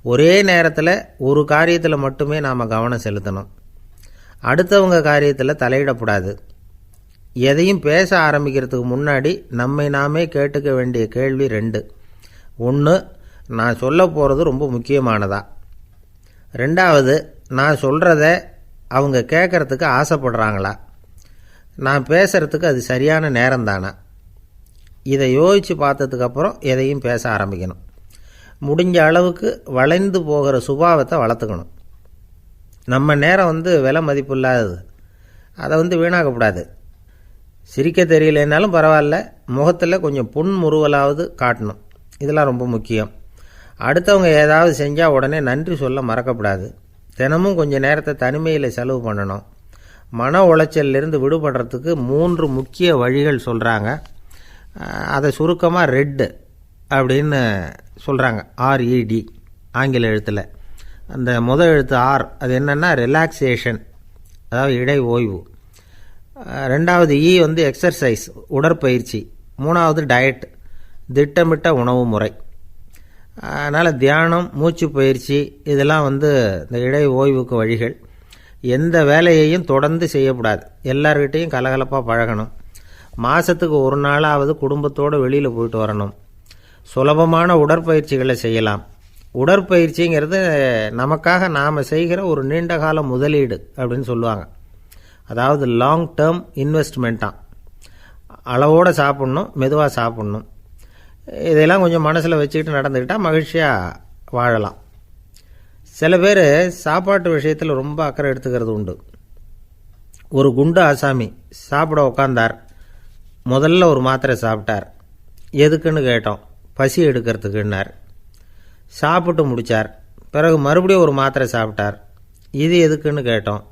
ஒரே நேரத்தில் ஒரு காரியத்தில் மட்டுமே நாம் கவனம் செலுத்தணும். அடுத்தவங்க காரியத்தில் தலையிடக்கூடாது. எதையும் பேச ஆரம்பிக்கிறதுக்கு முன்னாடி நம்மை நாமே கேட்டுக்க வேண்டிய கேள்வி 2. 1, நான் சொல்ல போகிறது ரொம்ப முக்கியமானதா? 2வது, நான் சொல்கிறத அவங்க கேட்குறதுக்கு ஆசைப்படுறாங்களா? நான் பேசுகிறதுக்கு அது சரியான நேரம் தானா? இதை யோசித்து பார்த்ததுக்கப்புறம் எதையும் பேச ஆரம்பிக்கணும். முடிஞ்ச அளவுக்கு வளைந்து போகிற சுபாவத்தை வளர்த்துக்கணும். நம்ம நேரம் விலை மதிப்பு இல்லாதது, அதை வீணாக்கக்கூடாது. சிரிக்க தெரியலனாலும் பரவாயில்ல, முகத்தில் கொஞ்சம் புன்முறுவலாவது காட்டணும். இதெல்லாம் ரொம்ப முக்கியம். அடுத்தவங்க ஏதாவது செஞ்சால் உடனே நன்றி சொல்ல மறக்கக்கூடாது. தினமும் கொஞ்சம் நேரத்தை தனிமையில் செலவு பண்ணணும். மன உளைச்சலிருந்து விடுபடுறதுக்கு 3 முக்கிய வழிகள் சொல்கிறாங்க. அதை சுருக்கமாக ரெட் அப்படின்னு சொல்கிறாங்க, RED ஆங்கில எழுத்தில். அந்த முதல் எழுத்து R, அது என்னென்னா ரிலாக்ஸேஷன், அதாவது இடை ஓய்வு. 2வது E எக்ஸர்சைஸ், உடற்பயிற்சி. 3வது டயட், திட்டமிட்ட உணவு முறை. அதனால் தியானம், மூச்சு பயிற்சி இதெல்லாம் இந்த இடை ஓய்வுக்கு வழிகள். எந்த வேலையையும் தொடர்ந்து செய்யக்கூடாது. எல்லார்கிட்டையும் கலகலப்பாக பழகணும். மாதத்துக்கு ஒரு நாளாவது குடும்பத்தோடு வெளியில் போயிட்டு வரணும். சுலபமான உடற்பயிற்சிகளை செய்யலாம். உடற்பயிற்சிங்கிறது நமக்காக நாம் செய்கிற ஒரு நீண்டகால முதலீடு அப்படின்னு சொல்லுவாங்க. அதாவது லாங் டேர்ம் இன்வெஸ்ட்மெண்ட்டாக. அளவோடு சாப்பிட்ணும், மெதுவாக சாப்பிட்ணும். இதெல்லாம் கொஞ்சம் மனசில் வச்சுக்கிட்டு நடந்துக்கிட்டால் மகிழ்ச்சியாக வாழலாம். சில பேர் சாப்பாட்டு விஷயத்தில் ரொம்ப அக்கறை எடுத்துக்கிறது உண்டு. ஒரு குண்டு ஆசாமி சாப்பிட உக்காந்தார். முதல்ல ஒரு மாத்திரை சாப்பிட்டார். எதுக்குன்னு கேட்டோம். பசி எடுக்கிறதுக்குன்னார். சாப்பிட்டு முடித்தார். பிறகு மறுபடியும் ஒரு மாத்திரை சாப்பிட்டார். இது எதுக்குன்னு கேட்டோம்.